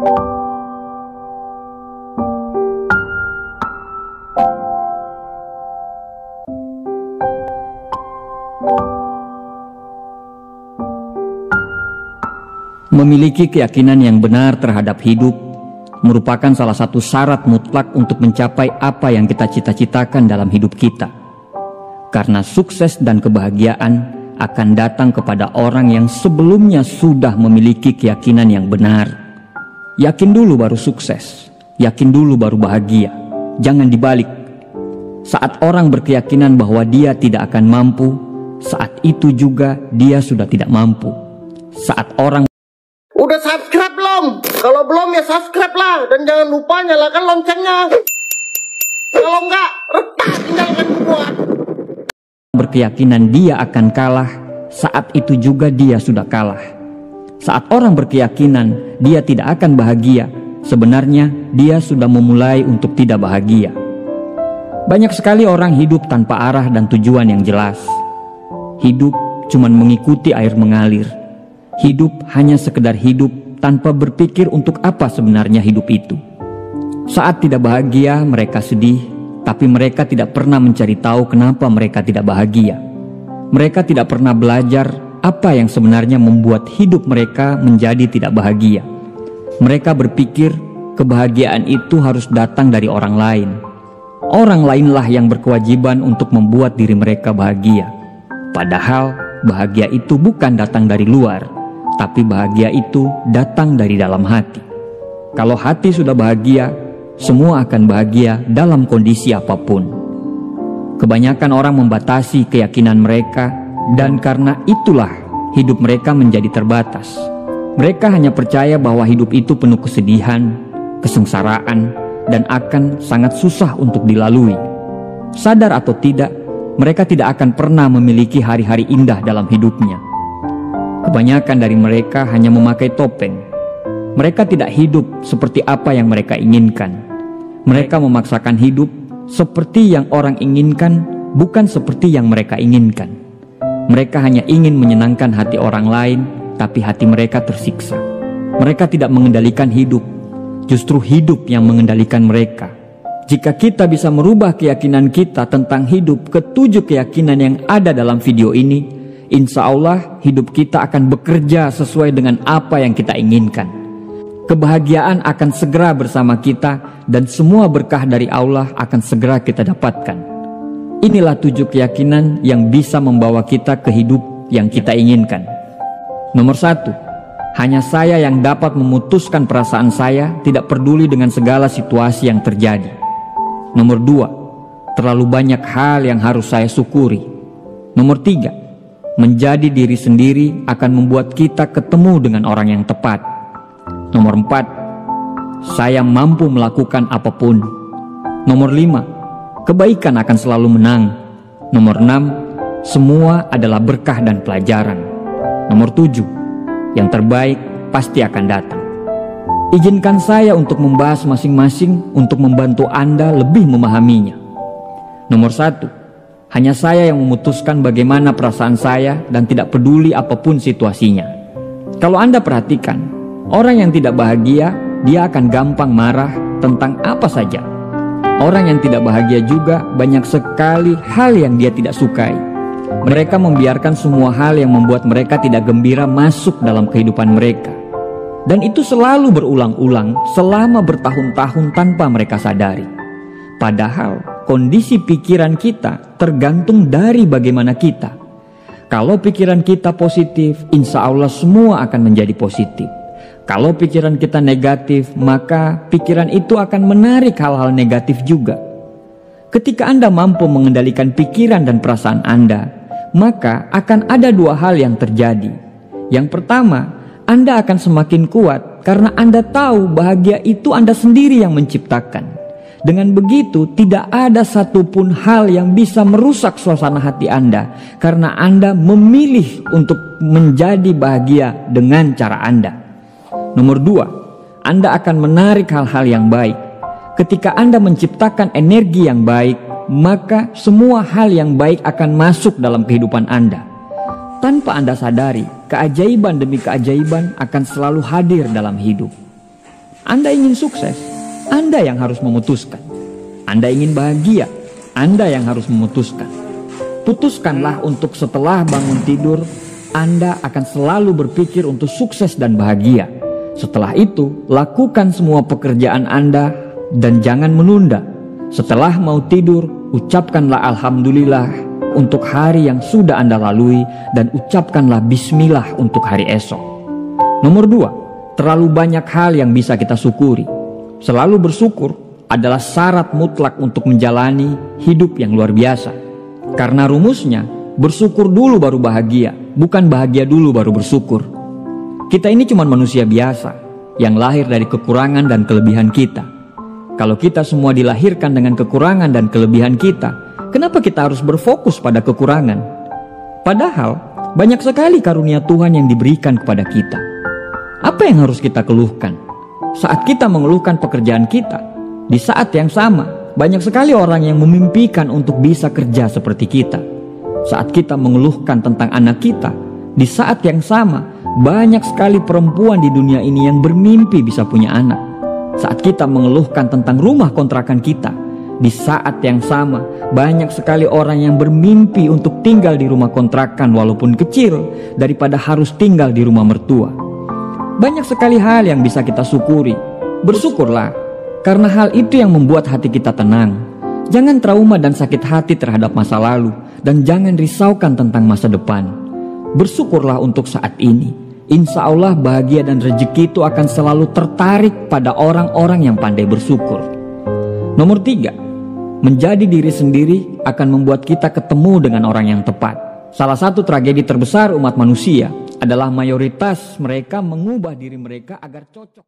Memiliki keyakinan yang benar terhadap hidup merupakan salah satu syarat mutlak untuk mencapai apa yang kita cita-citakan dalam hidup kita. Karena sukses dan kebahagiaan akan datang kepada orang yang sebelumnya sudah memiliki keyakinan yang benar. Yakin dulu baru sukses, yakin dulu baru bahagia. Jangan dibalik. Saat orang berkeyakinan bahwa dia tidak akan mampu, saat itu juga dia sudah tidak mampu. Saat orang udah subscribe belum? Kalau belum ya subscribe lah. Dan jangan lupa nyalakan loncengnya. Kalau enggak, retak tinggalkan gua. Berkeyakinan dia akan kalah, saat itu juga dia sudah kalah. Saat orang berkeyakinan dia tidak akan bahagia, sebenarnya dia sudah memulai untuk tidak bahagia. Banyak sekali orang hidup tanpa arah dan tujuan yang jelas. Hidup cuman mengikuti air mengalir. Hidup hanya sekedar hidup tanpa berpikir untuk apa sebenarnya hidup itu. Saat tidak bahagia mereka sedih, tapi mereka tidak pernah mencari tahu kenapa mereka tidak bahagia. Mereka tidak pernah belajar apa yang sebenarnya membuat hidup mereka menjadi tidak bahagia. Mereka berpikir kebahagiaan itu harus datang dari orang lain. Orang lainlah yang berkewajiban untuk membuat diri mereka bahagia. Padahal bahagia itu bukan datang dari luar, tapi bahagia itu datang dari dalam hati. Kalau hati sudah bahagia, semua akan bahagia dalam kondisi apapun. Kebanyakan orang membatasi keyakinan mereka, dan karena itulah hidup mereka menjadi terbatas. Mereka hanya percaya bahwa hidup itu penuh kesedihan, kesengsaraan, dan akan sangat susah untuk dilalui. Sadar atau tidak, mereka tidak akan pernah memiliki hari-hari indah dalam hidupnya. Kebanyakan dari mereka hanya memakai topeng. Mereka tidak hidup seperti apa yang mereka inginkan. Mereka memaksakan hidup seperti yang orang inginkan, bukan seperti yang mereka inginkan. Mereka hanya ingin menyenangkan hati orang lain, tapi hati mereka tersiksa. Mereka tidak mengendalikan hidup, justru hidup yang mengendalikan mereka. Jika kita bisa merubah keyakinan kita tentang hidup ke 7 keyakinan yang ada dalam video ini, insya Allah hidup kita akan bekerja sesuai dengan apa yang kita inginkan. Kebahagiaan akan segera bersama kita dan semua berkah dari Allah akan segera kita dapatkan. Inilah 7 keyakinan yang bisa membawa kita ke hidup yang kita inginkan. Nomor 1, hanya saya yang dapat memutuskan perasaan saya, tidak peduli dengan segala situasi yang terjadi. Nomor 2, terlalu banyak hal yang harus saya syukuri. Nomor 3, menjadi diri sendiri akan membuat kita ketemu dengan orang yang tepat. Nomor 4, saya mampu melakukan apapun. Nomor 5, kebaikan akan selalu menang. Nomor 6, semua adalah berkah dan pelajaran. Nomor 7, yang terbaik pasti akan datang. Izinkan saya untuk membahas masing-masing untuk membantu Anda lebih memahaminya. Nomor 1, hanya saya yang memutuskan bagaimana perasaan saya dan tidak peduli apapun situasinya. Kalau Anda perhatikan, orang yang tidak bahagia, dia akan gampang marah tentang apa saja. Orang yang tidak bahagia juga banyak sekali hal yang dia tidak sukai. Mereka membiarkan semua hal yang membuat mereka tidak gembira masuk dalam kehidupan mereka. Dan itu selalu berulang-ulang selama bertahun-tahun tanpa mereka sadari. Padahal kondisi pikiran kita tergantung dari bagaimana kita. Kalau pikiran kita positif, insya Allah semua akan menjadi positif. Kalau pikiran kita negatif, maka pikiran itu akan menarik hal-hal negatif juga. Ketika Anda mampu mengendalikan pikiran dan perasaan Anda, maka akan ada 2 hal yang terjadi. Yang pertama, Anda akan semakin kuat karena Anda tahu bahagia itu Anda sendiri yang menciptakan. Dengan begitu, tidak ada satupun hal yang bisa merusak suasana hati Anda, karena Anda memilih untuk menjadi bahagia dengan cara Anda. Nomor 2, Anda akan menarik hal-hal yang baik. Ketika Anda menciptakan energi yang baik, maka semua hal yang baik akan masuk dalam kehidupan Anda. Tanpa Anda sadari, keajaiban demi keajaiban akan selalu hadir dalam hidup. Anda ingin sukses, Anda yang harus memutuskan. Anda ingin bahagia, Anda yang harus memutuskan. Putuskanlah untuk setelah bangun tidur, Anda akan selalu berpikir untuk sukses dan bahagia. Setelah itu, lakukan semua pekerjaan Anda dan jangan menunda. Setelah mau tidur, ucapkanlah alhamdulillah untuk hari yang sudah Anda lalui dan ucapkanlah bismillah untuk hari esok. Nomor 2, terlalu banyak hal yang bisa kita syukuri. Selalu bersyukur adalah syarat mutlak untuk menjalani hidup yang luar biasa. Karena rumusnya, bersyukur dulu baru bahagia, bukan bahagia dulu baru bersyukur. Kita ini cuma manusia biasa yang lahir dari kekurangan dan kelebihan kita. Kalau kita semua dilahirkan dengan kekurangan dan kelebihan kita, kenapa kita harus berfokus pada kekurangan? Padahal banyak sekali karunia Tuhan yang diberikan kepada kita. Apa yang harus kita keluhkan? Saat kita mengeluhkan pekerjaan kita, di saat yang sama banyak sekali orang yang memimpikan untuk bisa kerja seperti kita. Saat kita mengeluhkan tentang anak kita, di saat yang sama banyak sekali perempuan di dunia ini yang bermimpi bisa punya anak. Saat kita mengeluhkan tentang rumah kontrakan kita, di saat yang sama banyak sekali orang yang bermimpi untuk tinggal di rumah kontrakan walaupun kecil daripada harus tinggal di rumah mertua. Banyak sekali hal yang bisa kita syukuri. Bersyukurlah, karena hal itu yang membuat hati kita tenang. Jangan trauma dan sakit hati terhadap masa lalu, dan jangan risaukan tentang masa depan. Bersyukurlah untuk saat ini. Insya Allah bahagia dan rezeki itu akan selalu tertarik pada orang-orang yang pandai bersyukur. Nomor 3, menjadi diri sendiri akan membuat kita ketemu dengan orang yang tepat. Salah satu tragedi terbesar umat manusia adalah mayoritas mereka mengubah diri mereka agar cocok.